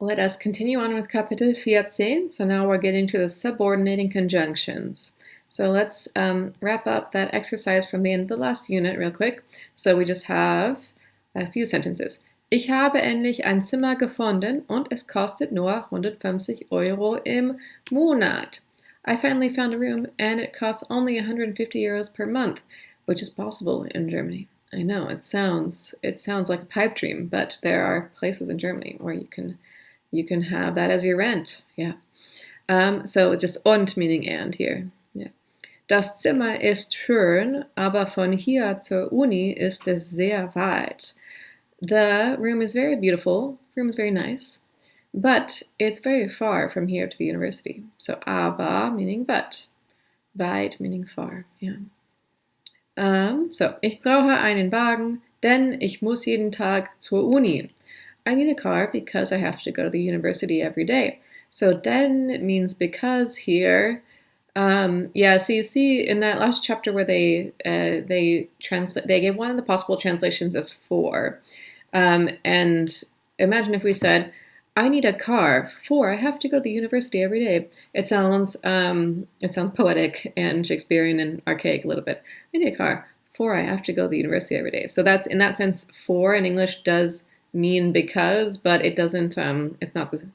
Let us continue on with Kapitel 14. So now we're getting to the subordinating conjunctions. So let's wrap up that exercise from the end of the last unit real quick. So we just have a few sentences. Ich habe endlich ein Zimmer gefunden und es kostet nur 150 € im Monat. I finally found a room and it costs only 150 euros per month, which is possible in Germany. I know it sounds like a pipe dream, but there are places in Germany where you can have that as your rent. Yeah. So just und meaning and here. Yeah. Das Zimmer ist schön, aber von hier zur Uni ist es sehr weit. The room is very beautiful. The room is very nice, but it's very far from here to the university. So aber meaning but, weit meaning far. Yeah. So ich brauche einen Wagen, denn ich muss jeden Tag zur Uni. I need a car because I have to go to the university every day. So denn means because here. Yeah, so you see in that last chapter where they gave one of the possible translations as for. And imagine if we said, I need a car for I have to go to the university every day. It sounds poetic and Shakespearean and archaic a little bit. I need a car for I have to go to the university every day. So that's, in that sense, for in English does mean because, but it doesn't, it's not the,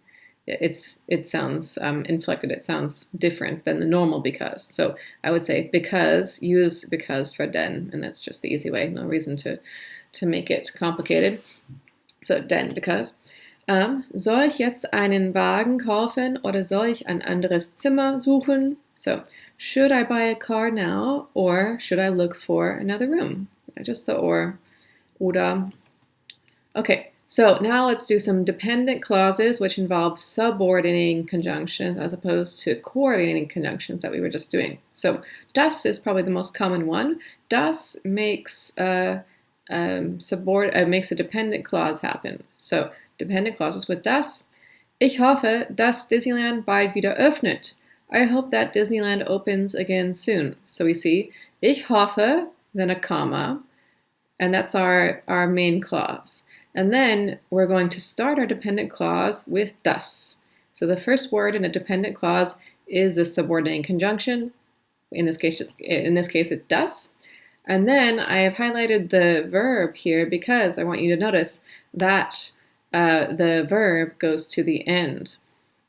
it sounds inflected. It sounds different than the normal because. So I would say because, use because for denn, and that's just the easy way. No reason to make it complicated. So denn, because. Soll ich jetzt einen Wagen kaufen oder soll ich ein anderes Zimmer suchen? So, should I buy a car now or should I look for another room? Just the oder. Okay, so now let's do some dependent clauses which involve subordinating conjunctions as opposed to coordinating conjunctions that we were just doing. So das is probably the most common one. Das makes makes a dependent clause happen. So dependent clauses with das. Ich hoffe, dass Disneyland bald wieder öffnet. I hope that Disneyland opens again soon. So we see ich hoffe, then a comma, and that's our main clause. And then we're going to start our dependent clause with das. So the first word in a dependent clause is the subordinating conjunction. In this case, it's das. And then I have highlighted the verb here because I want you to notice that the verb goes to the end.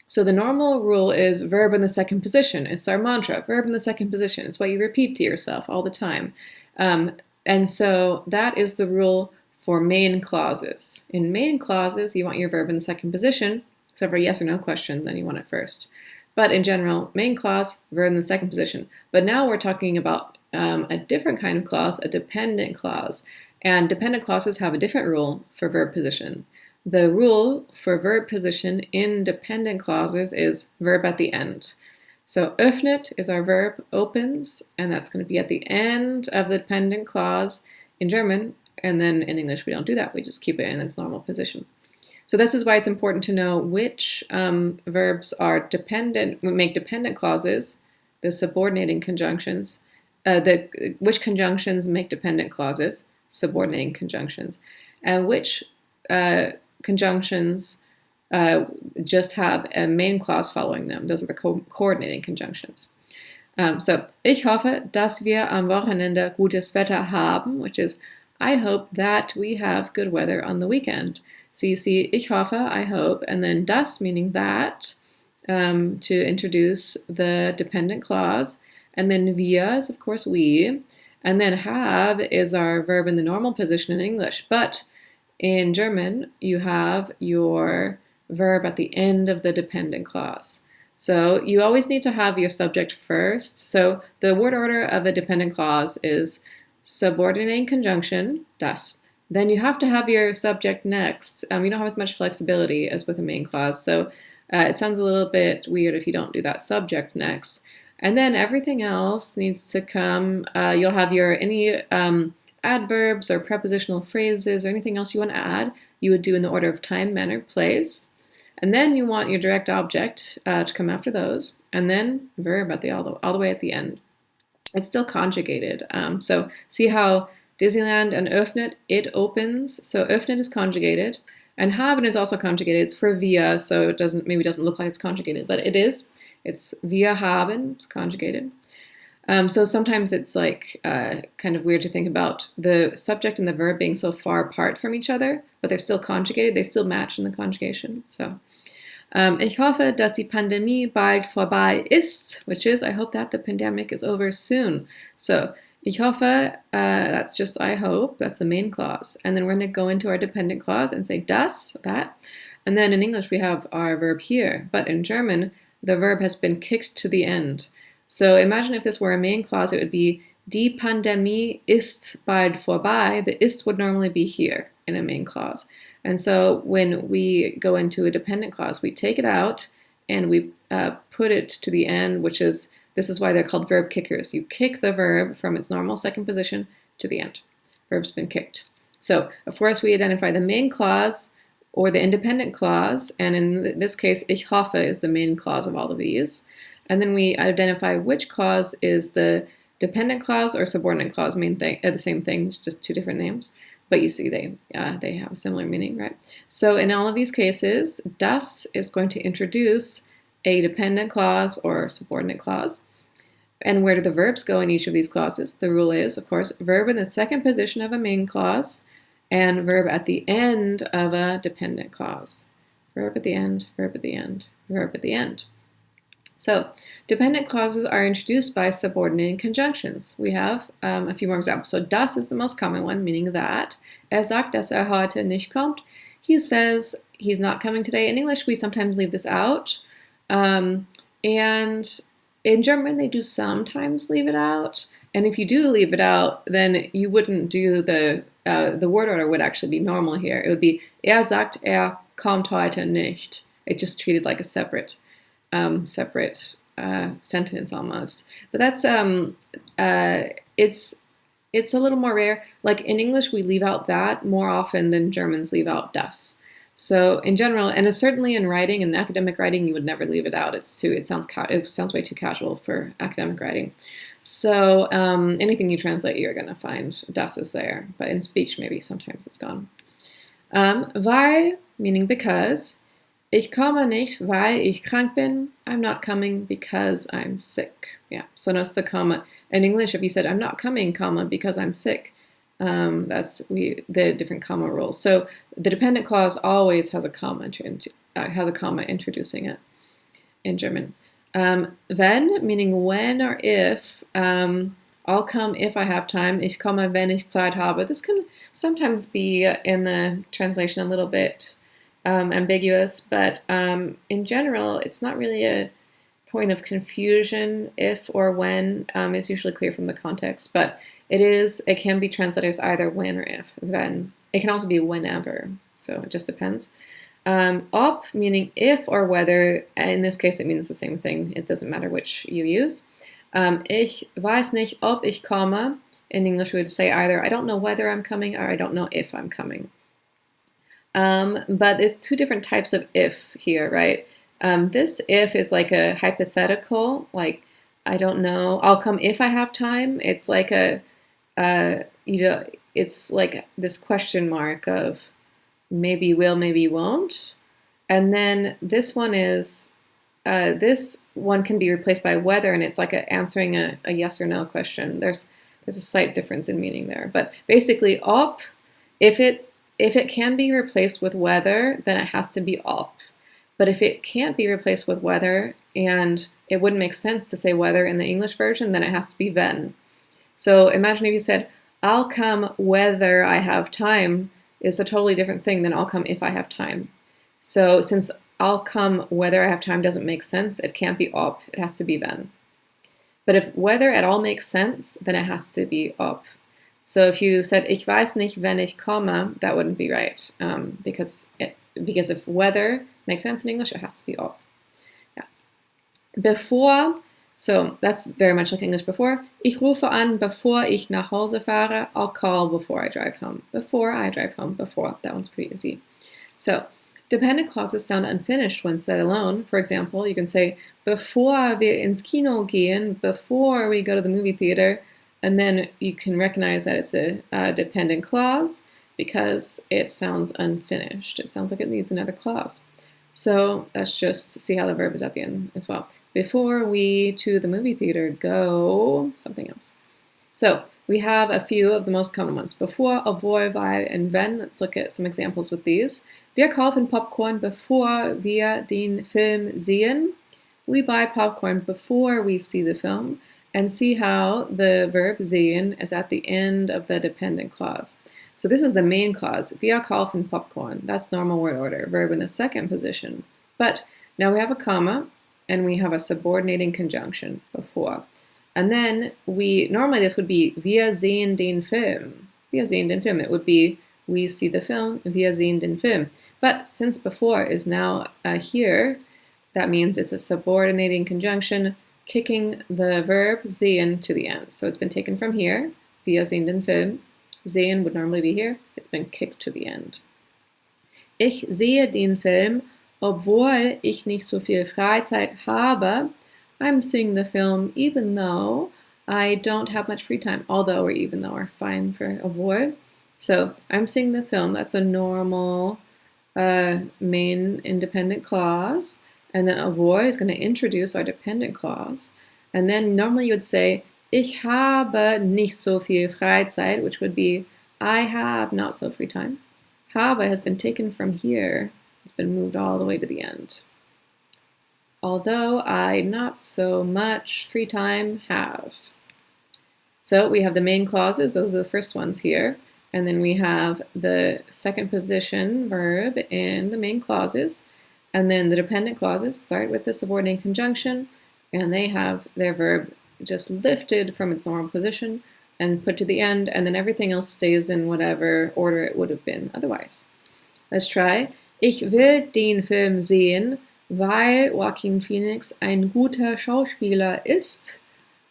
So the normal rule is verb in the second position. It's our mantra, verb in the second position. It's what you repeat to yourself all the time. And so that is the rule for main clauses. In main clauses, you want your verb in the second position, except for yes or no question, then you want it first. But in general, main clause, verb in the second position. But now we're talking about a different kind of clause, a dependent clause. And dependent clauses have a different rule for verb position. The rule for verb position in dependent clauses is verb at the end. So öffnet is our verb, opens, and that's going to be at the end of the dependent clause in German. And then in English, we don't do that. We just keep it in its normal position. So this is why it's important to know which verbs are dependent, make dependent clauses, the subordinating conjunctions, which conjunctions make dependent clauses, subordinating conjunctions, and which conjunctions just have a main clause following them. Those are the coordinating conjunctions. So, ich hoffe, dass wir am Wochenende gutes Wetter haben, which is, I hope that we have good weather on the weekend. So you see, ich hoffe, I hope, and then das meaning that to introduce the dependent clause, and then wir is, of course, we, and then have is our verb in the normal position in English, but in German, you have your verb at the end of the dependent clause. So you always need to have your subject first. So the word order of a dependent clause is subordinating conjunction, das. Then you have to have your subject next. You don't have as much flexibility as with a main clause. So it sounds a little bit weird if you don't do that subject next. And then everything else needs to come. You'll have your any adverbs or prepositional phrases or anything else you want to add, you would do in the order of time, manner, place. And then you want your direct object to come after those, and then verb at all the way at the end. It's still conjugated. So see how Disneyland and öffnet, it opens. So öffnet is conjugated. And haben is also conjugated. It's for wir, so it maybe doesn't look like it's conjugated, but it is. It's wir haben, it's conjugated. So sometimes it's like kind of weird to think about the subject and the verb being so far apart from each other, but they're still conjugated. They still match in the conjugation. So ich hoffe, dass die Pandemie bald vorbei ist, which is I hope that the pandemic is over soon. So ich hoffe, that's just I hope. That's the main clause. And then we're going to go into our dependent clause and say das, that. And then in English we have our verb here. But in German, the verb has been kicked to the end. So imagine if this were a main clause, it would be Die Pandemie ist bald vorbei. The ist would normally be here in a main clause. And so when we go into a dependent clause, we take it out and we put it to the end, this is why they're called verb kickers. You kick the verb from its normal second position to the end. Verb's been kicked. So of course we identify the main clause or the independent clause, and in this case, ich hoffe is the main clause of all of these. And then we identify which clause is the dependent clause or subordinate clause, main thing, the same thing, it's just two different names. But you see they have a similar meaning, right? So in all of these cases, das is going to introduce a dependent clause or subordinate clause. And where do the verbs go in each of these clauses? The rule is, of course, verb in the second position of a main clause and verb at the end of a dependent clause. Verb at the end, verb at the end, verb at the end. So dependent clauses are introduced by subordinating conjunctions. We have a few more examples. So das is the most common one, meaning that. Sagt, dass heute nicht kommt. He says he's not coming today. In English, we sometimes leave this out. And in German, they do sometimes leave it out. And if you do leave it out, then you wouldn't do the word order would actually be normal here. It would be sagt, kommt heute nicht. It's just treated like a separate sentence almost. But that's it's a little more rare. Like in English, we leave out that more often than Germans leave out das. So in general, and certainly in writing, in academic writing, you would never leave it out. It sounds way too casual for academic writing. So anything you translate, you're going to find das is there. But in speech, maybe sometimes it's gone. Weil, meaning because. Ich komme nicht, weil ich krank bin. I'm not coming because I'm sick. Yeah, so notice the comma. In English, if you said, I'm not coming, comma, because I'm sick, that's the different comma rules. So the dependent clause always has a comma introducing it in German. Wenn, meaning when or if, I'll come if I have time. Ich komme, wenn ich Zeit habe. This can sometimes be in the translation a little bit ambiguous, but in general, it's not really a point of confusion if or when. It's usually clear from the context, but it can be translated as either when or if, wenn. It can also be whenever, so it just depends. Ob, meaning if or whether, in this case it means the same thing. It doesn't matter which you use. Ich weiß nicht, ob ich komme. In English we would say either I don't know whether I'm coming or I don't know if I'm coming. But there's two different types of if here, right? This if is like a hypothetical, like, I don't know, I'll come if I have time. It's like it's like this question mark of maybe will, maybe won't. And then this one can be replaced by whether, and it's like answering a yes or no question. There's a slight difference in meaning there. But basically, ob, if it can be replaced with whether, then it has to be ob. But if it can't be replaced with whether, and it wouldn't make sense to say whether in the English version, then it has to be wenn. So imagine if you said, I'll come whether I have time, is a totally different thing than I'll come if I have time. So since I'll come whether I have time doesn't make sense, it can't be ob, it has to be wenn. But if whether at all makes sense, then it has to be ob. So if you said, ich weiß nicht, wenn ich komme, that wouldn't be right, because if whether makes sense in English, it has to be ob. Yeah. Bevor, so that's very much like English before. Ich rufe an, bevor ich nach Hause fahre. I'll call before I drive home. Before I drive home, before. That one's pretty easy. So dependent clauses sound unfinished when said alone. For example, you can say, bevor wir ins Kino gehen, before we go to the movie theater. And then you can recognize that it's a dependent clause. because it sounds unfinished. It sounds like it needs another clause. So let's just see how the verb is at the end as well. Before we to the movie theater go, something else. So we have a few of the most common ones. Bevor, obwohl, weil, and wenn. Let's look at some examples with these. Wir kaufen Popcorn, bevor wir den Film sehen. We buy popcorn before we see the film. And see how the verb sehen is at the end of the dependent clause. So this is the main clause. Wir kaufen Popcorn. That's normal word order. Verb in the second position. But now we have a comma, and we have a subordinating conjunction before. And then normally this would be wir sehen den Film. Wir sehen den Film. It would be we see the film, wir sehen den Film. But since before is now here, that means it's a subordinating conjunction kicking the verb sehen to the end. So it's been taken from here, wir sehen den Film. Sehen would normally be here. It's been kicked to the end. Ich sehe den Film, obwohl ich nicht so viel Freizeit habe. I'm seeing the film even though I don't have much free time. Although or even though are fine for obwohl. So I'm seeing the film. That's a normal main independent clause. And then obwohl is going to introduce our dependent clause. And then normally you would say, ich habe nicht so viel Freizeit, which would be, I have not so free time. Habe has been taken from here. It's been moved all the way to the end. Although I not so much free time have. So we have the main clauses. Those are the first ones here. And then we have the second position verb in the main clauses. And then the dependent clauses start with the subordinating conjunction, and they have their verb just lifted from its normal position and put to the end, and then everything else stays in whatever order it would have been otherwise. Let's try. Ich will den Film sehen, weil Joaquin Phoenix ein guter Schauspieler ist.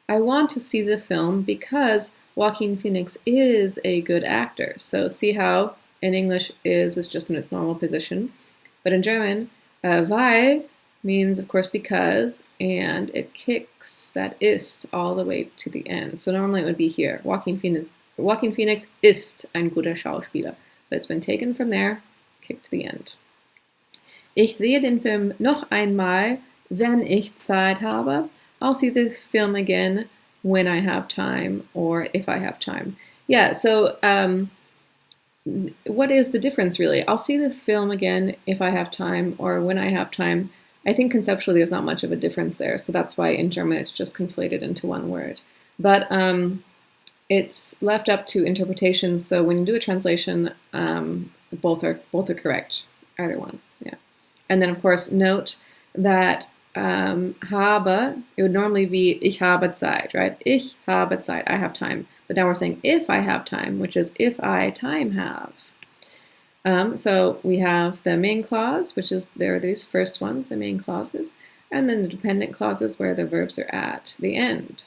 I want to see the film because Joaquin Phoenix is a good actor. So see how in English is just in its normal position, but in German, weil means, of course, because, and it kicks that ist all the way to the end. So normally it would be here. Joaquin Phoenix ist ein guter Schauspieler. But it's been taken from there, kicked to the end. Ich sehe den Film noch einmal, wenn ich Zeit habe. I'll see the film again when I have time or if I have time. Yeah, so what is the difference really? I'll see the film again if I have time or when I have time. I think conceptually there's not much of a difference there, so that's why in German it's just conflated into one word. But it's left up to interpretation, so when you do a translation, both are correct, either one. Yeah. And then of course note that habe, it would normally be ich habe Zeit, right? Ich habe Zeit, I have time. But now we're saying if I have time, which is if I time have. So we have the main clause, which is, there are these first ones, the main clauses, and then the dependent clauses where the verbs are at the end.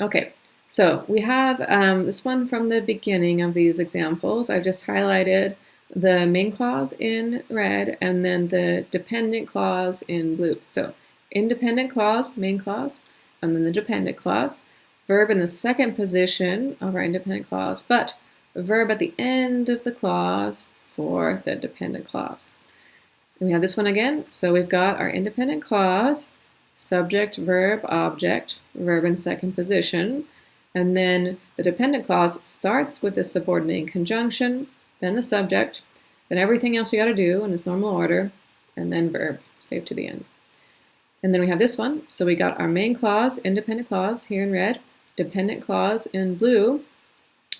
Okay, so we have this one from the beginning of these examples. I've just highlighted the main clause in red and then the dependent clause in blue. So independent clause, main clause, and then the dependent clause. Verb in the second position of our independent clause, but a verb at the end of the clause for the dependent clause. And we have this one again. So we've got our independent clause, subject, verb, object, verb in second position. And then the dependent clause starts with the subordinating conjunction, then the subject, then everything else you got to do in its normal order, and then verb, saved to the end. And then we have this one. So we got our main clause, independent clause here in red, dependent clause in blue,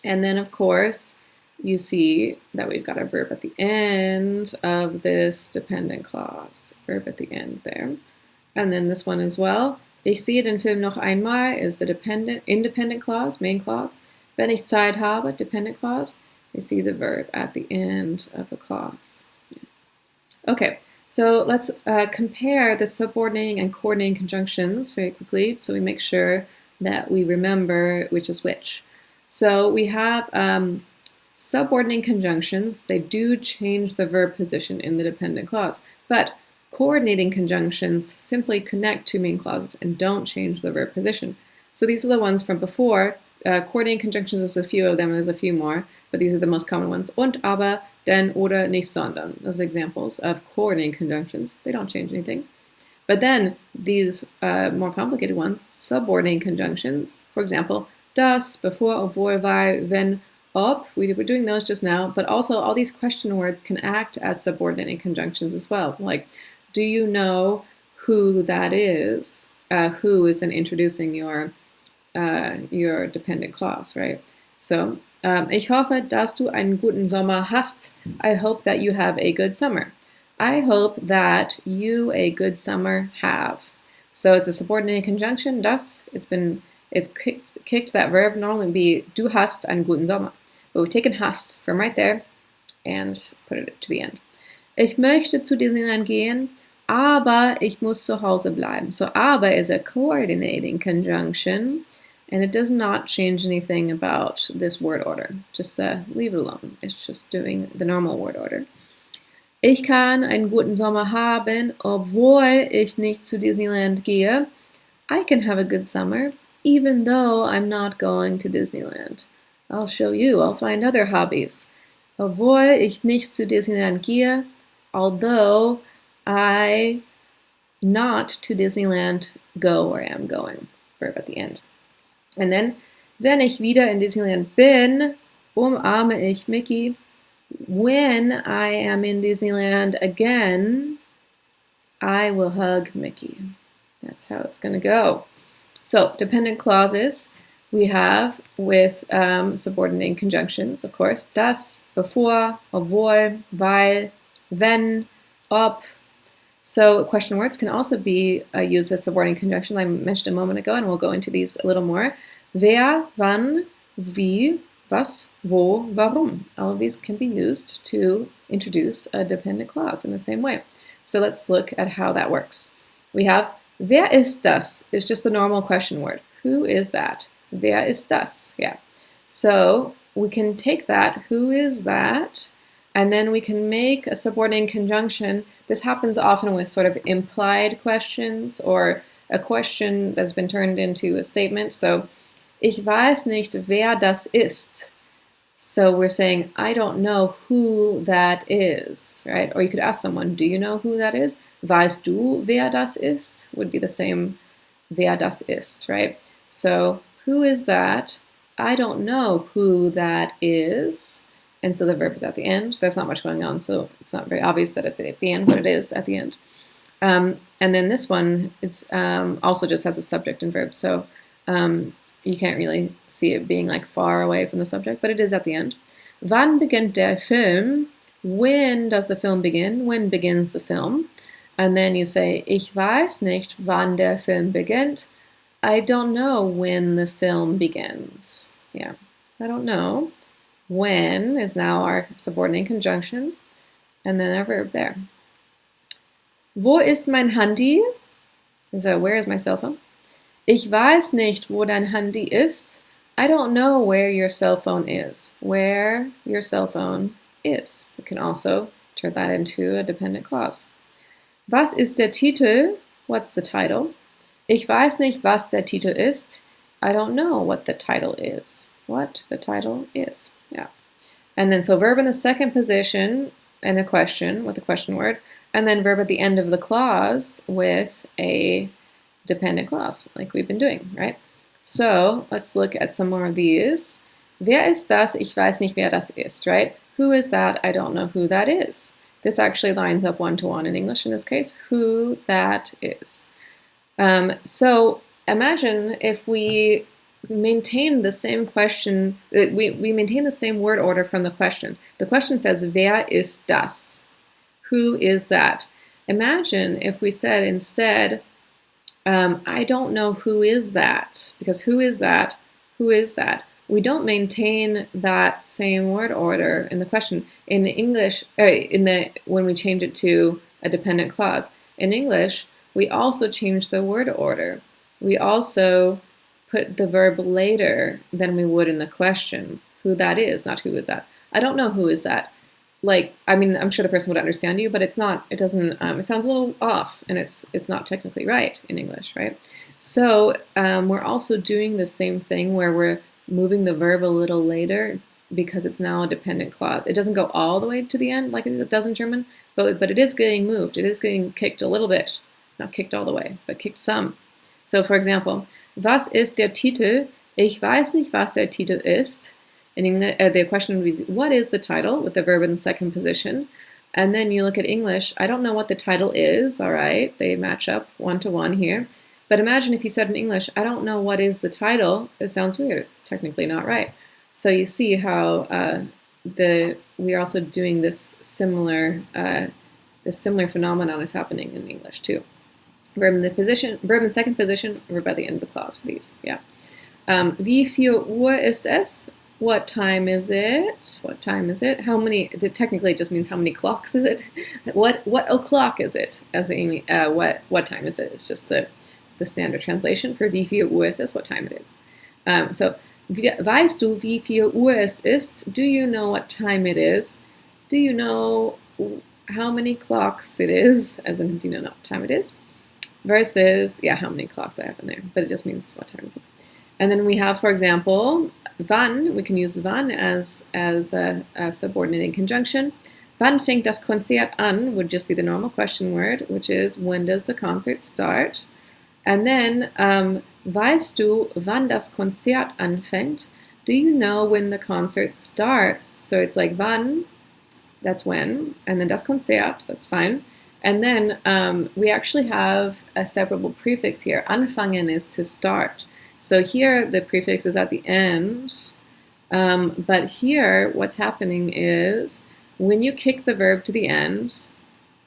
and then of course you see that we've got a verb at the end of this dependent clause, verb at the end there. And then this one as well. Ich sehe den Film noch einmal is the independent clause, main clause. Wenn ich Zeit habe, dependent clause. You see the verb at the end of the clause. Okay, so let's compare the subordinating and coordinating conjunctions very quickly so we make sure that we remember which is which. So we have subordinating conjunctions. They do change the verb position in the dependent clause, but coordinating conjunctions simply connect two main clauses and don't change the verb position. So these are the ones from before, coordinating conjunctions, there's a few of them, there's a few more, but these are the most common ones. Und, aber, denn, oder, nicht, sondern. Those are examples of coordinating conjunctions. They don't change anything. But then these more complicated ones, subordinating conjunctions, for example, das, bevor, obwohl, weil, wenn, ob, we were doing those just now, but also all these question words can act as subordinating conjunctions as well. Like, do you know who that is? Who is then introducing your dependent clause, right? So, ich hoffe, dass du einen guten Sommer hast. I hope that you have a good summer. I hope that you a good summer have. So it's a subordinated conjunction. Das, it's kicked that verb. Normally be du hast einen guten Sommer. But we've taken hast from right there and put it to the end. Ich möchte zu Disneyland gehen, aber ich muss zu Hause bleiben. So aber is a coordinating conjunction, and it does not change anything about this word order. Just leave it alone. It's just doing the normal word order. Ich kann einen guten Sommer haben, obwohl ich nicht zu Disneyland gehe. I can have a good summer, even though I'm not going to Disneyland. I'll show you. I'll find other hobbies. Obwohl ich nicht zu Disneyland gehe, although I not to Disneyland go or am going. Verb at the end. And then, wenn ich wieder in Disneyland bin, umarme ich Mickey. When I am in Disneyland again, I will hug Mickey. That's how it's going to go. So, dependent clauses we have with subordinating conjunctions, of course. Das, bevor, obwohl, weil, wenn, ob. So, question words can also be used as subordinating conjunctions, I mentioned a moment ago, and we'll go into these a little more. Wer, wann, wie, was, wo, warum. All of these can be used to introduce a dependent clause in the same way. So let's look at how that works. We have wer ist das? It's just a normal question word. Who is that? Wer ist das? Yeah. So we can take that, who is that, and then we can make a subordinating conjunction. This happens often with sort of implied questions or a question that's been turned into a statement. So ich weiß nicht, wer das ist. So we're saying, I don't know who that is, right? Or you could ask someone, do you know who that is? Weißt du, wer das ist? Would be the same, wer das ist, right? So who is that? I don't know who that is. And so the verb is at the end. There's not much going on, so it's not very obvious that it's at the end, but it is at the end. And then this one, it's also just has a subject and verb. So you can't really see it being like far away from the subject, but it is at the end. Wann beginnt der Film? When does the film begin? When begins the film? And then you say, ich weiß nicht, wann der Film beginnt. I don't know when the film begins. Yeah, I don't know. When is now our subordinating conjunction, and then our verb there. Wo ist mein Handy? So where is my cell phone? Ich weiß nicht, wo dein Handy ist. I don't know where your cell phone is. Where your cell phone is. We can also turn that into a dependent clause. Was ist der Titel? What's the title? Ich weiß nicht, was der Titel ist. I don't know what the title is. What the title is. Yeah. And then so verb in the second position and a question with a question word, and then verb at the end of the clause with a dependent clause, like we've been doing, right? So let's look at some more of these. Wer ist das? Ich weiß nicht, wer das ist, right? Who is that? I don't know who that is. This actually lines up one-to-one in English in this case, who that is. So imagine if we maintain the same question, we maintain the same word order from the question. The question says, wer ist das? Who is that? Imagine if we said instead, I don't know who is that, because who is that? Who is that? We don't maintain that same word order in the question. In English, when we change it to a dependent clause. In English, we also change the word order. We also put the verb later than we would in the question. Who that is, not who is that. I don't know who is that. Like, I mean, I'm sure the person would understand you, but it's not, it doesn't, it sounds a little off, and it's not technically right in English, right? So we're also doing the same thing where we're moving the verb a little later because it's now a dependent clause. It doesn't go all the way to the end like it does in German, but it is getting moved. It is getting kicked a little bit. Not kicked all the way, but kicked some. So for example, was ist der Titel? Ich weiß nicht, was der Titel ist. In English, the question would be, what is the title, with the verb in the second position? And then you look at English, I don't know what the title is, all right? They match up 1-to-1 here. But imagine if you said in English, I don't know what is the title. It sounds weird. It's technically not right. So you see how we are also doing this similar phenomenon is happening in English too. Verb in second position, verb at the end of the clause for these. Yeah. Wie viel Uhr ist es? What time is it? What time is it? How many? Technically, it just means how many clocks is it? What o'clock is it? As in, what time is it? It's just the standard translation for wie viel Uhr ist es? What time it is. So weißt du, wie viel Uhr es ist? Do you know what time it is? Do you know how many clocks it is? As in, do you know what time it is? Versus, yeah, how many clocks I have in there, but it just means what time is it. And then we have, for example, wann. We can use wann as a subordinating conjunction. Wann fängt das Konzert an would just be the normal question word, which is when does the concert start? And then, weißt du, wann das Konzert anfängt? Do you know when the concert starts? So it's like wann, that's when, and then das Konzert, that's fine. And then we actually have a separable prefix here. Anfangen is to start. So here the prefix is at the end, but here what's happening is when you kick the verb to the end,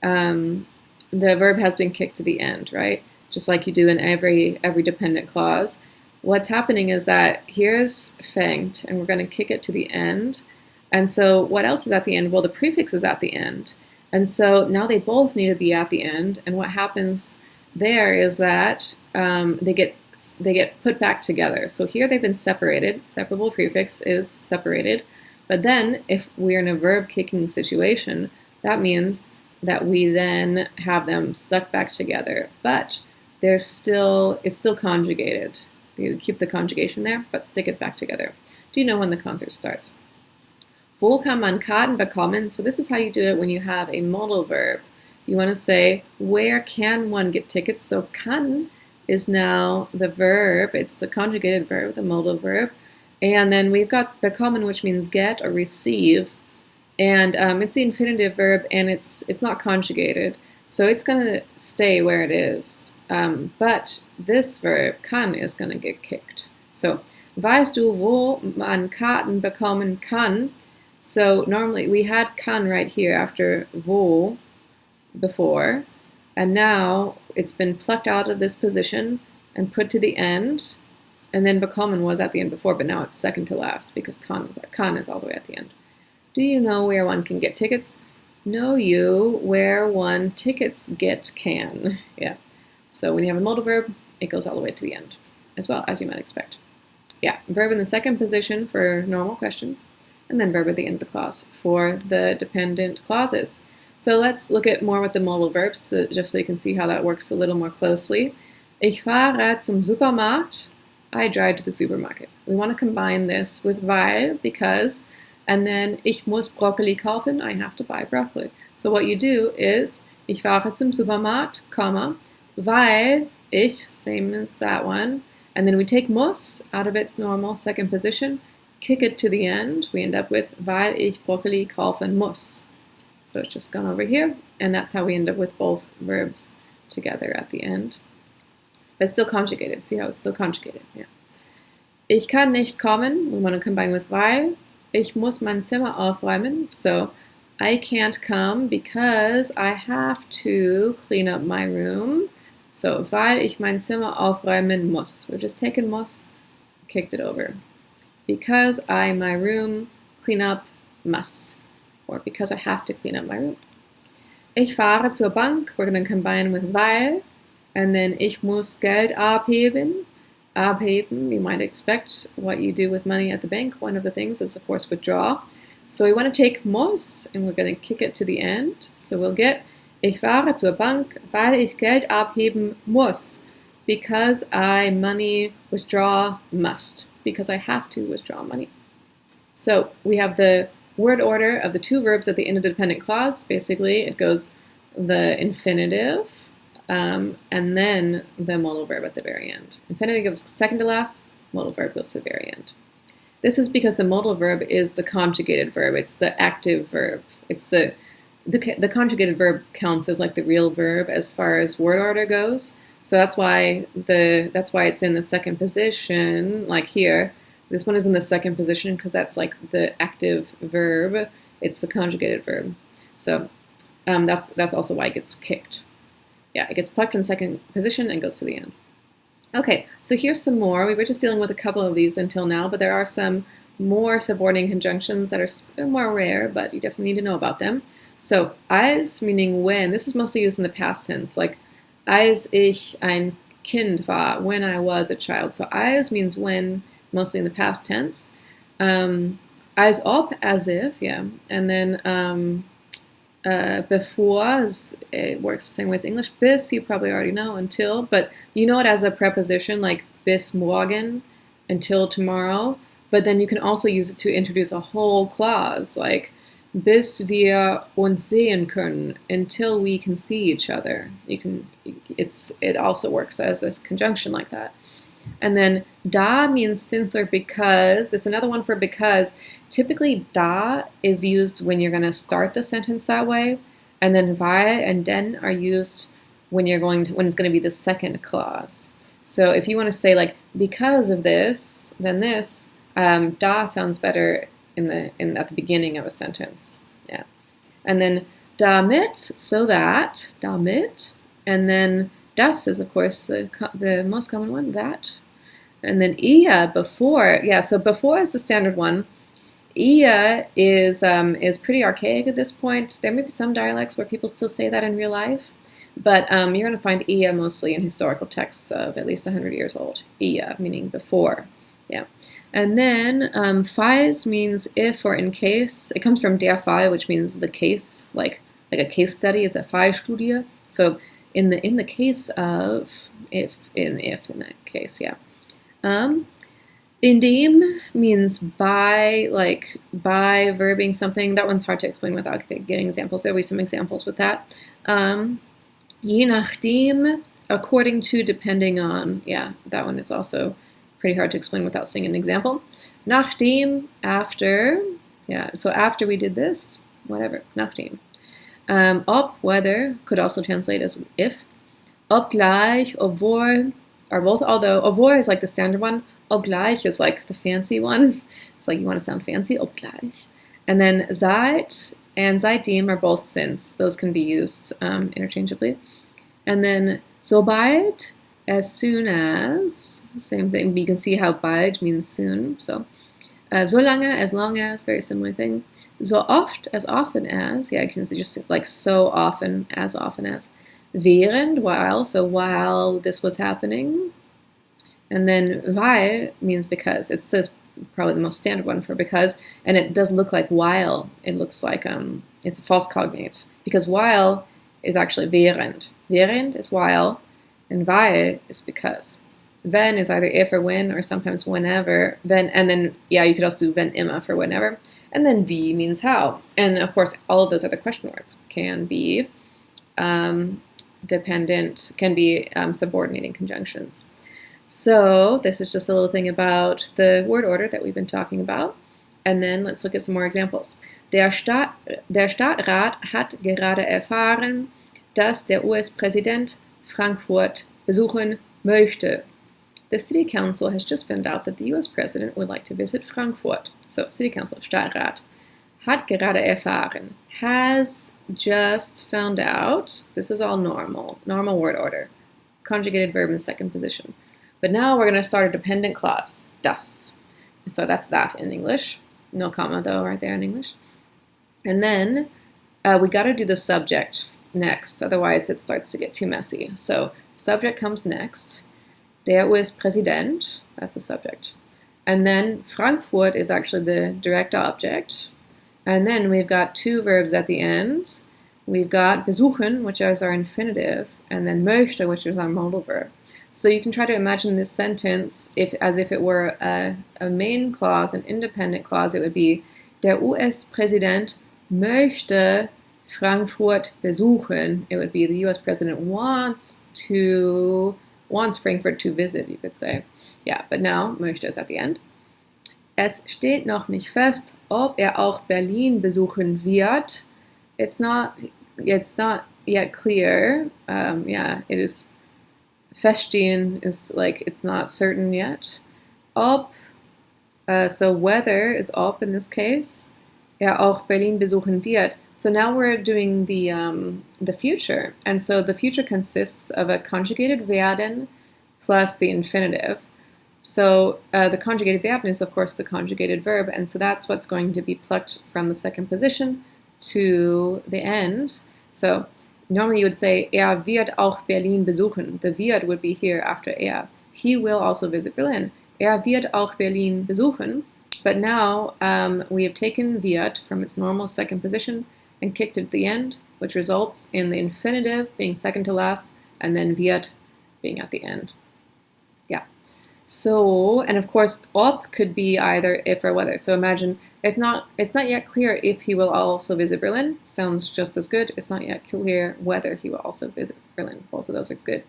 the verb has been kicked to the end, right? Just like you do in every dependent clause. What's happening is that here's fängt, and we're going to kick it to the end. And so what else is at the end? Well, the prefix is at the end. And so now they both need to be at the end. And what happens there is that they get put back together. So here they've been separated. Separable prefix is separated. But then if we're in a verb kicking situation, that means that we then have them stuck back together. But it's still conjugated. You keep the conjugation there, but stick it back together. Do you know when the concert starts? Wo kann man Karten bekommen? So this is how you do it when you have a modal verb. You want to say, where can one get tickets? So kann is now the verb. It's the conjugated verb, the modal verb. And then we've got bekommen, which means get or receive. And it's the infinitive verb, and it's not conjugated. So it's going to stay where it is. But this verb, kann, is going to get kicked. So, weißt du, wo man Karten bekommen kann? So normally we had kann right here after wo before, and now it's been plucked out of this position and put to the end, and then bekommen was at the end before, but now it's second to last because kann is all the way at the end. Do you know where one can get tickets? Know you where one tickets get can. Yeah. So when you have a modal verb, it goes all the way to the end, as well as you might expect. Yeah, verb in the second position for normal questions, and then verb at the end of the clause for the dependent clauses. So let's look at more with the modal verbs, just so you can see how that works a little more closely. Ich fahre zum Supermarkt. I drive to the supermarket. We want to combine this with weil, because, and then ich muss Brokkoli kaufen. I have to buy broccoli. So what you do is, ich fahre zum Supermarkt, comma, weil ich, same as that one, and then we take muss out of its normal second position, kick it to the end. We end up with weil ich Brokkoli kaufen muss. So it's just gone over here, and that's how we end up with both verbs together at the end. But it's still conjugated. See how it's still conjugated? Yeah. Ich kann nicht kommen. We want to combine with weil. Ich muss mein Zimmer aufräumen. So I can't come because I have to clean up my room. So weil ich mein Zimmer aufräumen muss. We've just taken muss, kicked it over. Because I my room clean up must. Or because I have to clean up my room. Ich fahre zur Bank. We're going to combine with weil. And then ich muss Geld abheben. Abheben, you might expect what you do with money at the bank. One of the things is, of course, withdraw. So we want to take muss, and we're going to kick it to the end. So we'll get ich fahre zur Bank, weil ich Geld abheben muss. Because I money withdraw must. because I have to withdraw money. So we have the word order of the two verbs at the end of the dependent clause. Basically, it goes the infinitive and then the modal verb at the very end. Infinitive goes second to last, modal verb goes to the very end. This is because the modal verb is the conjugated verb. It's the active verb. It's the conjugated verb counts as like the real verb as far as word order goes. So that's why it's in the second position, like here. This one is in the second position because that's like the active verb. It's the conjugated verb. So that's also why it gets kicked. Yeah, it gets plucked in the second position and goes to the end. Okay, so here's some more. We were just dealing with a couple of these until now, but there are some more subordinating conjunctions that are more rare, but you definitely need to know about them. So als meaning when. This is mostly used in the past tense, like als ich ein Kind war, when I was a child. So als means when, mostly in the past tense. Als ob, as if, yeah. And then before, it works the same way as English. Bis, you probably already know, until, but you know it as a preposition, like bis morgen, until tomorrow. But then you can also use it to introduce a whole clause, like bis wir uns sehen können, until we can see each other. It also works as a conjunction like that. And then da means since or because. It's another one for because. Typically da is used when you're going to start the sentence that way, and then weil and den are used when it's going to be the second clause. So if you want to say like because of this, then this, da sounds better at the beginning of a sentence. Yeah. And then damit, so that, damit, and then das is of course the most common one, that. And then ia, before. Yeah, so before is the standard one. Ia is pretty archaic at this point. There may be some dialects where people still say that in real life, but you're going to find ia mostly in historical texts of at least 100 years old. Ia, meaning before. Yeah. And then falls means if or in case. It comes from der Fall, which means the case, like a case study is a Fallstudie. So in the case of, if in that case, yeah. Indem means by verbing something. That one's hard to explain without giving examples. There'll be some examples with that. Je nachdem, according to, depending on. Yeah, that one is also pretty hard to explain without seeing an example. Nachdem, after. Yeah, so after we did this, whatever, nachdem. Ob, whether, could also translate as if. Obgleich, obwohl, are both, although obwohl is like the standard one. Obgleich is like the fancy one. It's like you want to sound fancy, obgleich. And then seit and seitdem are both since. Those can be used interchangeably. And then sobald, as soon as, same thing. You can see how bald means soon. So solange, as long as, very similar thing. So oft, as often as. Yeah, you can see just like so often as. Während, while, so while this was happening. And then weil means because. It's probably the most standard one for because, and it does look like while. It looks like it's a false cognate, because while is actually während. Während is while, and weil is because. Wenn is either if or when, or sometimes whenever. Wenn, and then, yeah, you could also do wenn immer for whenever. And then wie means how. And of course, all of those other question words can be dependent, can be subordinating conjunctions. So this is just a little thing about the word order that we've been talking about. And then let's look at some more examples. Der Stadtrat hat gerade erfahren, dass der US-Präsident Frankfurt besuchen möchte. The city council has just found out that the US president would like to visit Frankfurt. So city council, Stadtrat, hat gerade erfahren, has just found out. This is all normal word order. Conjugated verb in the second position. But now we're going to start a dependent clause, das. And so that's that in English. No comma though right there in English. And then we got to do the subject next, otherwise it starts to get too messy. So subject comes next. Der US-Präsident, that's the subject. And then Frankfurt is actually the direct object. And then we've got two verbs at the end. We've got besuchen, which is our infinitive, and then möchte, which is our modal verb. So you can try to imagine this sentence as if it were a main clause, an independent clause. It would be, der US-Präsident möchte Frankfurt besuchen. It would be the US president wants Frankfurt to visit, you could say. Yeah, but now möchte is at the end. Es steht noch nicht fest, ob auch Berlin besuchen wird. It's not yet clear. It is feststehen is like it's not certain yet. Ob, so whether is ob in this case. Auch Berlin besuchen wird. So now we're doing the future, and so the future consists of a conjugated werden plus the infinitive. So the conjugated werden is, of course, the conjugated verb, and so that's what's going to be plucked from the second position to the end. So normally you would say, wird auch Berlin besuchen. The wird would be here after He will also visit Berlin. Wird auch Berlin besuchen. But now we have taken wird from its normal second position and kicked it at the end, which results in the infinitive being second to last, and then wird being at the end. Yeah. So, and of course, ob could be either if or whether. So imagine it's not yet clear if he will also visit Berlin. Sounds just as good. It's not yet clear whether he will also visit Berlin. Both of those are good.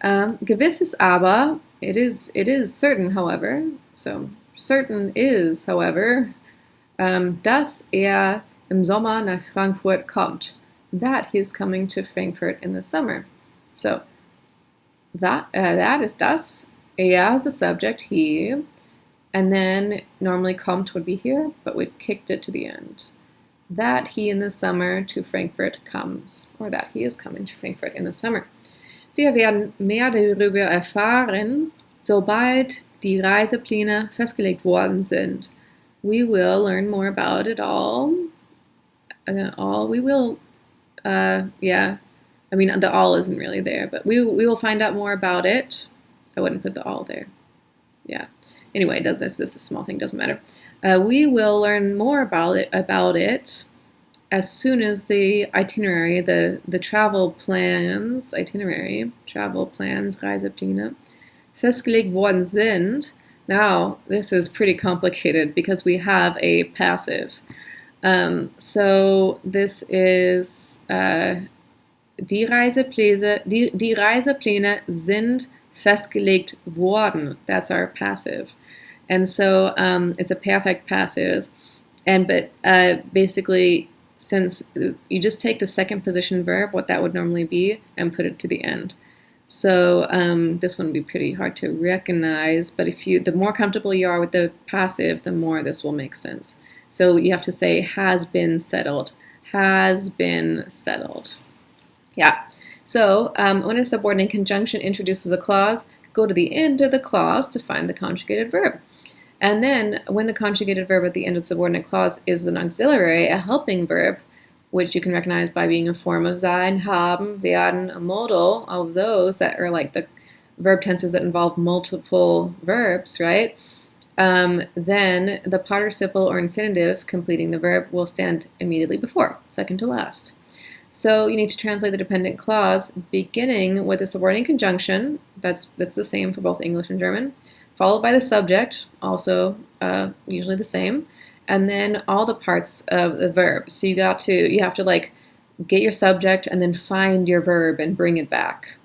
Gewiss ist aber, it is certain, however. So certain is, however, dass im Sommer nach Frankfurt kommt. That he is coming to Frankfurt in the summer. So that is das. Is the subject, he, and then normally kommt would be here, but we've kicked it to the end. That he in the summer to Frankfurt comes, or that he is coming to Frankfurt in the summer. Wir werden mehr darüber erfahren, sobald die Reisepläne festgelegt worden sind. We will learn more about it all. We will, I mean, the all isn't really there, but we will find out more about it. I wouldn't put the all there. Yeah. Anyway, this is a small thing, doesn't matter. We will learn more about it as soon as the itinerary, the travel plans, Reisepläne, festgelegt worden sind. Now, this is pretty complicated because we have a passive. So this is die Reisepläne sind festgelegt worden. That's our passive. And so it's a perfect passive. But basically, since you just take the second position verb, what that would normally be, and put it to the end. So this one would be pretty hard to recognize, but the more comfortable you are with the passive, the more this will make sense. So you have to say has been settled. Has been settled. Yeah. So when a subordinate conjunction introduces a clause, go to the end of the clause to find the conjugated verb. And then when the conjugated verb at the end of the subordinate clause is an auxiliary, a helping verb, which you can recognize by being a form of sein, haben, werden, a modal, all of those that are like the verb tenses that involve multiple verbs, right? Then the participle or infinitive completing the verb will stand immediately before, second to last. So you need to translate the dependent clause beginning with a subordinate conjunction, that's the same for both English and German, followed by the subject, also usually the same, and then all the parts of the verb. So you have to like get your subject and then find your verb and bring it back.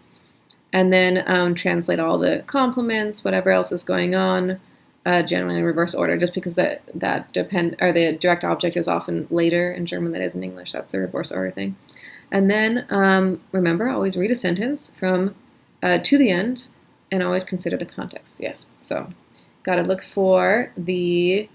And then translate all the complements, whatever else is going on, generally in reverse order, just because the direct object is often later in German than it is in English. That's the reverse order thing. And then remember, always read a sentence from to the end, and always consider the context. Yes, so got to look for the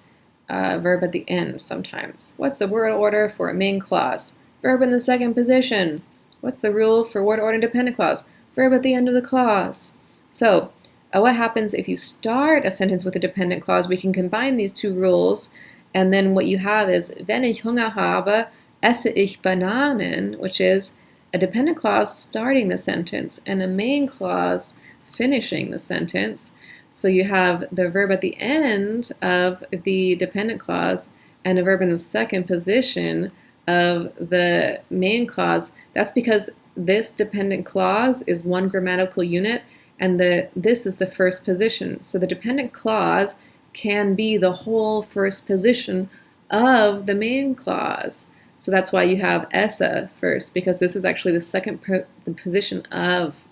verb at the end sometimes. What's the word order for a main clause? Verb in the second position. What's the rule for word order dependent clause? Verb at the end of the clause. So what happens if you start a sentence with a dependent clause? We can combine these two rules, and then what you have is, wenn ich Hunger habe, esse ich Bananen, which is a dependent clause starting the sentence and a main clause finishing the sentence. So you have the verb at the end of the dependent clause and a verb in the second position of the main clause. That's because this dependent clause is one grammatical unit, and this is the first position. So the dependent clause can be the whole first position of the main clause. So that's why you have essa first, because this is actually the second the position of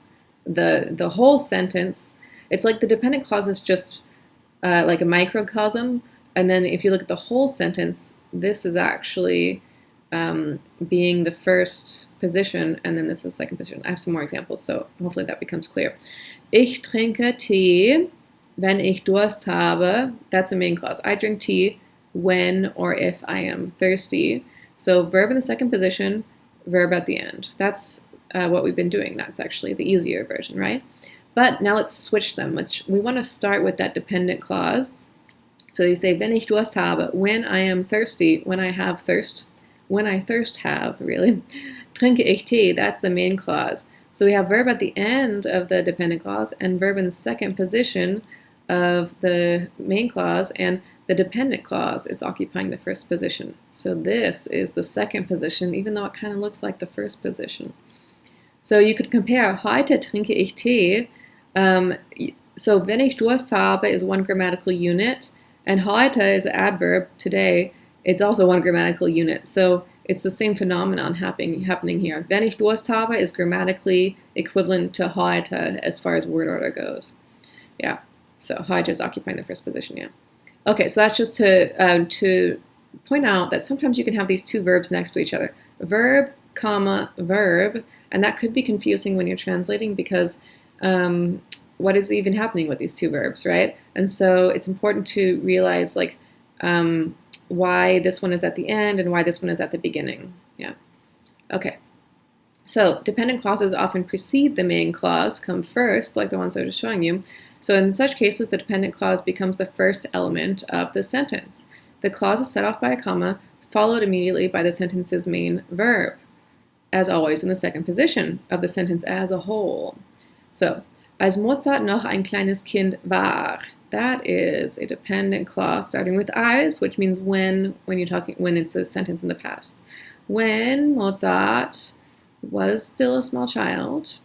the whole sentence. It's like the dependent clause is just like a microcosm, and then if you look at the whole sentence, this is actually being the first position, and then this is the second position. I have some more examples, so hopefully that becomes clear. Ich trinke Tee, wenn ich Durst habe. That's a main clause. I drink tea when or if I am thirsty. So verb in the second position, verb at the end. That's what we've been doing. That's actually the easier version, right? But now let's switch them, which we want to start with that dependent clause. So you say, wenn ich Durst habe, when I am thirsty, when I have thirst, when I thirst have, really. Trinke ich Tee, that's the main clause. So we have verb at the end of the dependent clause and verb in the second position of the main clause, and the dependent clause is occupying the first position. So this is the second position, even though it kind of looks like the first position. So you could compare heute trinke ich Tee. So wenn ich Durst habe is one grammatical unit, and heute is an adverb, today. It's also one grammatical unit. So it's the same phenomenon happening here. Wenn ich Durst habe is grammatically equivalent to heute as far as word order goes. Yeah, so heute is occupying the first position, yeah. Okay, so that's just to point out that sometimes you can have these two verbs next to each other. Verb, comma, verb, and that could be confusing when you're translating because what is even happening with these two verbs, right? And so it's important to realize like why this one is at the end and why this one is at the beginning. Yeah. Okay. So dependent clauses often precede the main clause, come first, like the ones I was showing you. So in such cases, the dependent clause becomes the first element of the sentence. The clause is set off by a comma, followed immediately by the sentence's main verb, as always in the second position of the sentence as a whole. So, als Mozart noch ein kleines Kind war. That is a dependent clause starting with als, which means when it's a sentence in the past. When Mozart was still a small child.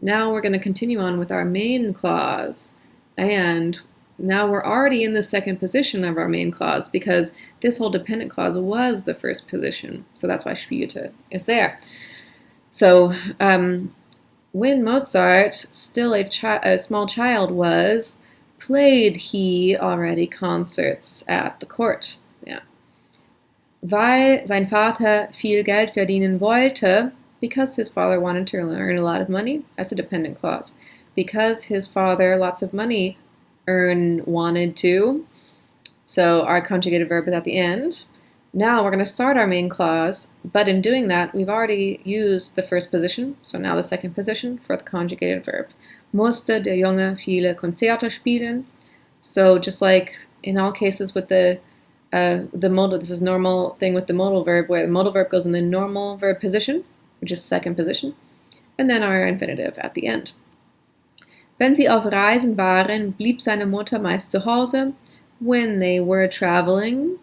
Now we're going to continue on with our main clause, and now we're already in the second position of our main clause because this whole dependent clause was the first position, so that's why spielte is there. So when Mozart, still a small child was, played he already concerts at the court. Yeah. Weil sein Vater viel Geld verdienen wollte, because his father wanted to earn a lot of money, that's a dependent clause. Because his father, lots of money, wanted to, so our conjugated verb is at the end. Now we're going to start our main clause, but in doing that, we've already used the first position, so now the second position for the conjugated verb. Musste der Junge viele Konzerte spielen. So just like in all cases with the modal, this is normal thing with the modal verb, where the modal verb goes in the normal verb position, which is second position, and then our infinitive at the end. Wenn sie auf Reisen waren, blieb seine Mutter meist zu Hause. When they were traveling,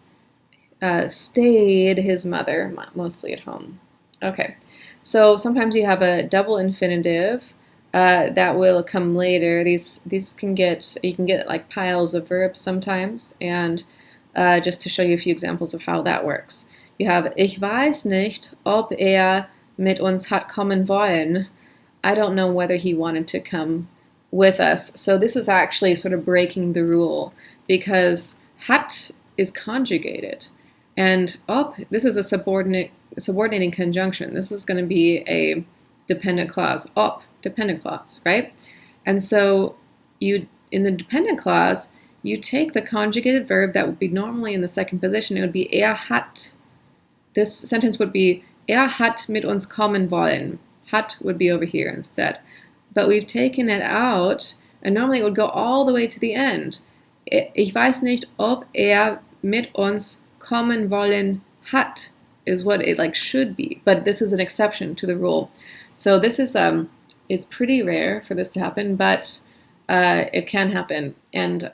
stayed his mother mostly at home. Okay, so sometimes you have a double infinitive that will come later. These you can get like piles of verbs sometimes, and just to show you a few examples of how that works. You have Ich weiß nicht, ob mit uns hat kommen wollen. I don't know whether he wanted to come with us. So this is actually sort of breaking the rule because hat is conjugated. And ob, this is a subordinating conjunction. This is going to be a dependent clause. Ob, dependent clause, right? And so in the dependent clause, you take the conjugated verb that would be normally in the second position. It would be hat. This sentence would be hat mit uns kommen wollen. Hat would be over here instead. But we've taken it out, and normally it would go all the way to the end. Ich weiß nicht, ob mit uns kommen wollen hat is what it like should be, but this is an exception to the rule. So this is it's pretty rare for this to happen, but it can happen, and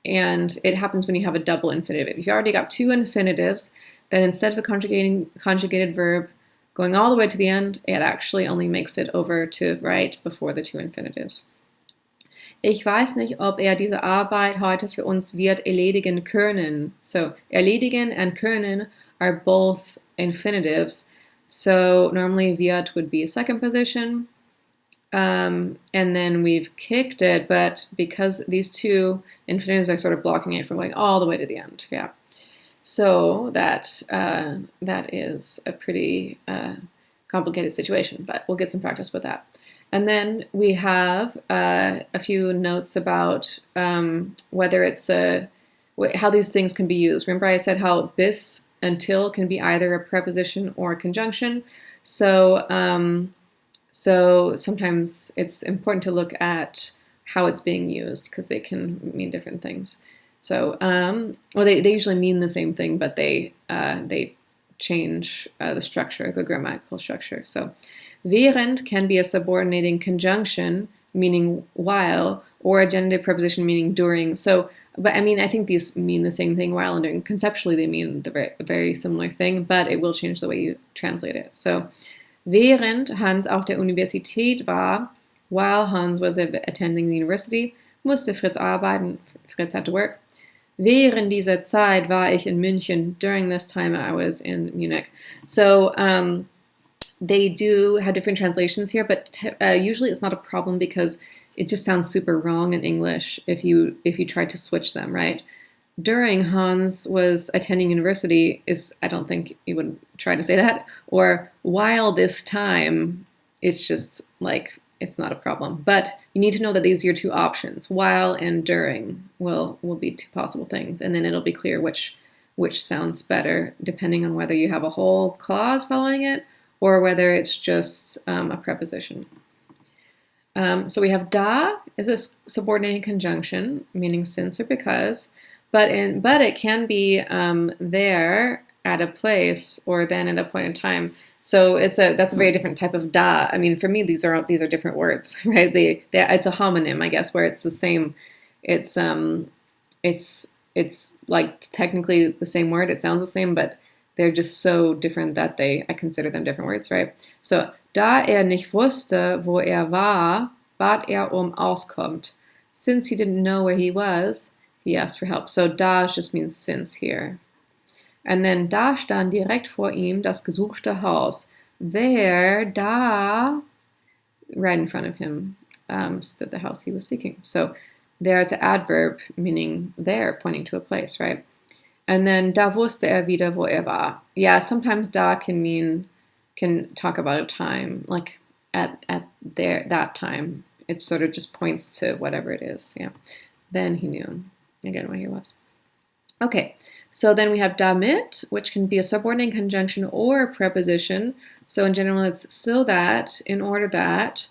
it happens when you have a double infinitive. If you already got two infinitives, then instead of the conjugated verb going all the way to the end, it actually only makes it over to right before the two infinitives. Ich weiß nicht, ob diese Arbeit heute für uns wird erledigen können. So erledigen and können are both infinitives. So normally wird would be a second position. And then we've kicked it, but because these two infinitives are sort of blocking it from going all the way to the end. Yeah. So that is a pretty complicated situation, but we'll get some practice with that. And then we have a few notes about whether it's how these things can be used. Remember I said how bis, until can be either a preposition or a conjunction. So sometimes it's important to look at how it's being used because they can mean different things. So, well, they usually mean the same thing, but they change the structure, the grammatical structure. So, während can be a subordinating conjunction, meaning while, or a genitive preposition meaning during. So, but I mean, I think these mean the same thing, while and during. Conceptually, they mean the very similar thing, but it will change the way you translate it. So, während Hans auf der Universität war, while Hans was attending the university, musste Fritz arbeiten. Fritz had to work. Während dieser Zeit war ich in München. During this time, I was in Munich. So they do have different translations here, but usually it's not a problem because it just sounds super wrong in English if you try to switch them, right? During Hans was attending university I don't think you would try to say that. Or while this time, it's just like, it's not a problem. But you need to know that these are your two options. While and during will be two possible things. And then it'll be clear which sounds better depending on whether you have a whole clause following it or whether it's just a preposition. So we have da is a subordinating conjunction, meaning since or because, but it can be there at a place or then at a point in time. So that's a very different type of da. I mean, for me, these are different words, right? It's a homonym, I guess, where it's the same. It's like technically the same word. It sounds the same, but they're just so different that I consider them different words, right? So da nicht wusste, wo war, bat Auskunft. Since he didn't know where he was, he asked for help. So da just means since here. And then da stand direkt vor ihm das gesuchte Haus. There, da, right in front of him, stood the house he was seeking. So there is an adverb meaning there, pointing to a place, right? And then da wusste wieder, wo war. Yeah, sometimes da can talk about a time, like at that time. It sort of just points to whatever it is. Yeah. Then he knew again where he was. Okay. So then we have damit, which can be a subordinating conjunction or a preposition. So in general, it's so that, in order that,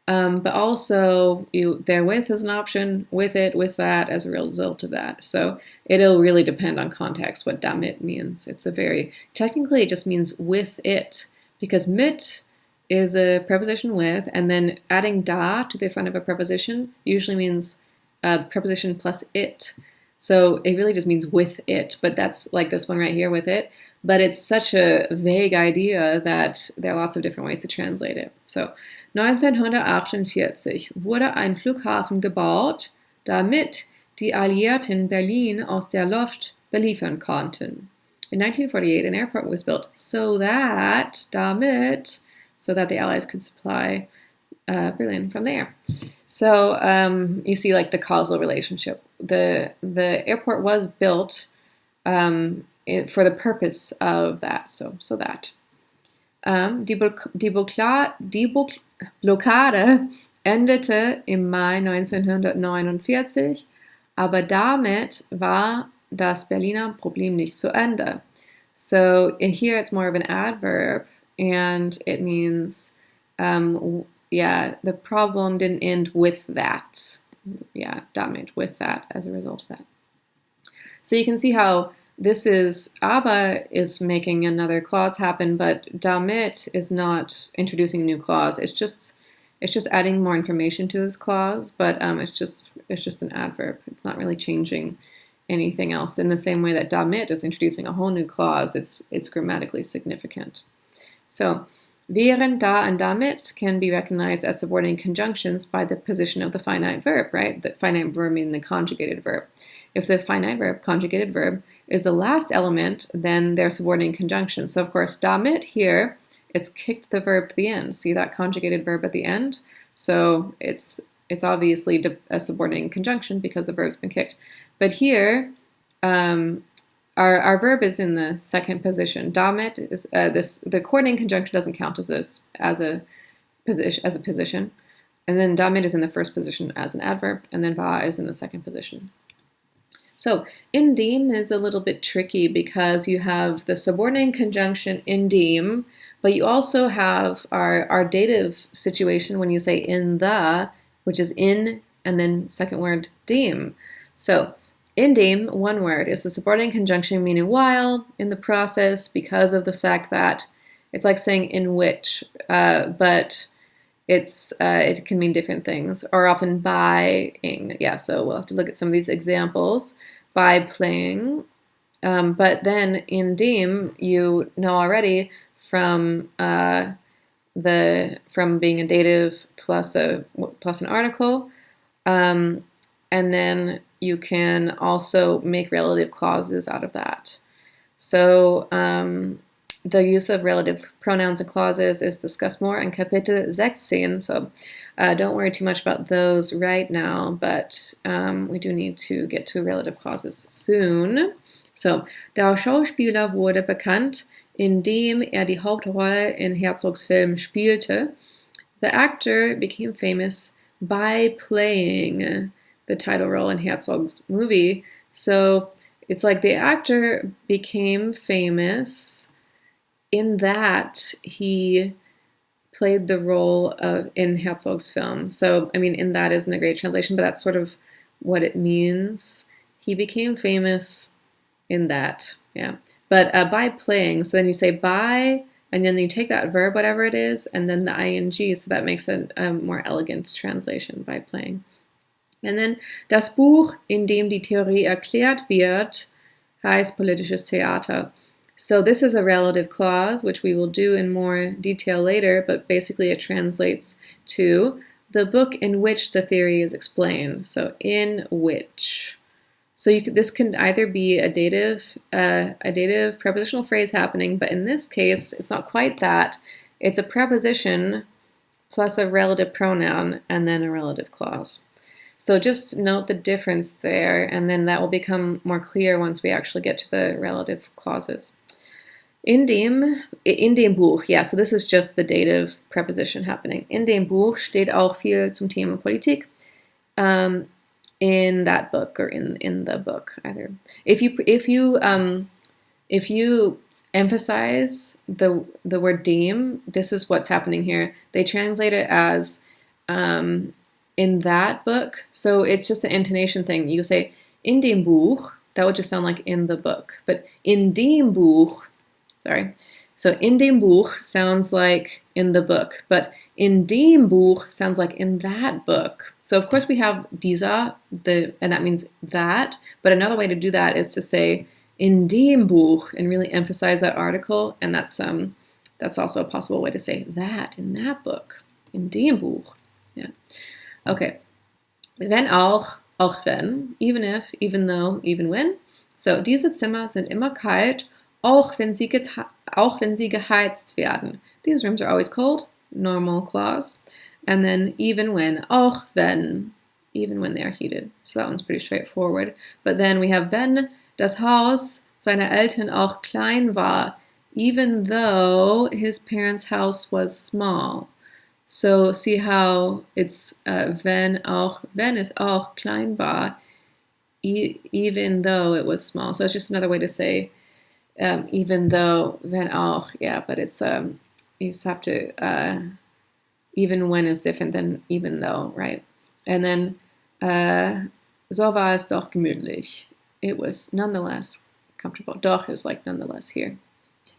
but also therewith is an option, with it, with that, as a result of that. So it'll really depend on context what damit means. Technically it just means with it, because mit is a preposition with, and then adding da to the front of a preposition usually means the preposition plus it. So it really just means with it, but that's like this one right here, with it. But it's such a vague idea that there are lots of different ways to translate it. So 1948 wurde ein Flughafen gebaut, damit die Alliierten Berlin aus der Luft beliefern konnten. In 1948, an airport was built so that the Allies could supply Berlin from the air. So you see like the causal relationship. The airport was built for the purpose of that. So that. Die Blockade endete im Mai 1949, aber damit war das Berliner Problem nicht zu Ende. So here it's more of an adverb, and it means the problem didn't end with that. Yeah, damit, with that, as a result of that. So you can see how this is, aber is making another clause happen, but damit is not introducing a new clause. It's just adding more information to this clause, but it's just an adverb. It's not really changing anything else. In the same way that damit is introducing a whole new clause, it's grammatically significant. So während, da, and damit can be recognized as subordinate conjunctions by the position of the finite verb, right? The finite verb meaning the conjugated verb. If the finite verb, conjugated verb, is the last element, then they're subordinate conjunctions. So of course, damit here, it's kicked the verb to the end. See that conjugated verb at the end? So it's obviously a subordinate conjunction because the verb's been kicked. But here, our verb is in the second position. Damit is the coordinating conjunction doesn't count as a position, and then damit is in the first position as an adverb, and then war is in the second position. So indem is a little bit tricky because you have the subordinating conjunction indem, but you also have our dative situation when you say in the, which is in, and then second word dem. So indem, one word, is a subordinate conjunction meaning while, in the process, because of the fact that it's like saying in which, but it can mean different things, or often by-ing. Yeah, so we'll have to look at some of these examples. By playing, but then indem, you know already from being a dative plus an article, and then you can also make relative clauses out of that. So the use of relative pronouns and clauses is discussed more in Kapitel 16, so don't worry too much about those right now, but we do need to get to relative clauses soon. So, der Schauspieler wurde bekannt, indem die Hauptrolle in Herzogs Film spielte. The actor became famous by playing the title role in Herzog's movie. So it's like the actor became famous in that he played the role in Herzog's film. So, I mean, in that isn't a great translation, but that's sort of what it means. He became famous in that, yeah. But by playing, so then you say by, and then you take that verb, whatever it is, and then the ing, so that makes it a more elegant translation, by playing. And then das Buch, in dem die Theorie erklärt wird, heißt politisches Theater. So this is a relative clause, which we will do in more detail later, but basically it translates to the book in which the theory is explained. So in which. So this can either be a dative prepositional phrase happening, but in this case, it's not quite that. It's a preposition plus a relative pronoun and then a relative clause. So just note the difference there, and then that will become more clear once we actually get to the relative clauses. In dem Buch, yeah, so this is just the dative preposition happening. In dem Buch steht auch viel zum Thema Politik. In that book, or in the book, either. If you emphasize the word dem, this is what's happening here. They translate it as in that book. So it's just an intonation thing. You say in dem Buch, that would just sound like in the book. But in dem Buch, sorry. So in dem Buch sounds like in the book, but in dem Buch sounds like in that book. So of course we have dieser, and that means that, but another way to do that is to say in dem Buch and really emphasize that article, and that's also a possible way to say that, in that book, in dem Buch. Yeah. Okay. Wenn auch wenn, even if, even though, even when. So diese Zimmer sind immer kalt, auch wenn sie geheizt werden. These rooms are always cold, normal clause. And then even when, auch wenn, even when they are heated. So that one's pretty straightforward. But then we have wenn das Haus seiner Eltern auch klein war, even though his parents' house was small. So see how it's wenn is auch klein war, even though it was small. So it's just another way to say even though, wenn auch, yeah, but it's you just have to even when is different than even though, right? And then so war es doch gemütlich. It was nonetheless comfortable. Doch is like nonetheless here.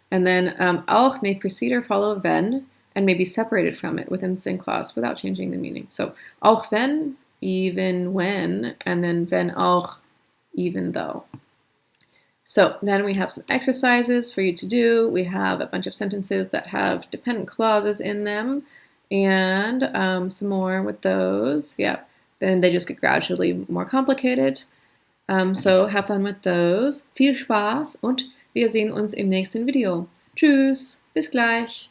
And then auch may precede or follow wenn and may be separated from it within the same clause without changing the meaning. So auch wenn, even when, and then wenn auch, even though. So then we have some exercises for you to do. We have a bunch of sentences that have dependent clauses in them, and some more with those. Yeah, then they just get gradually more complicated. So have fun with those. Viel Spaß und wir sehen uns im nächsten Video. Tschüss, bis gleich.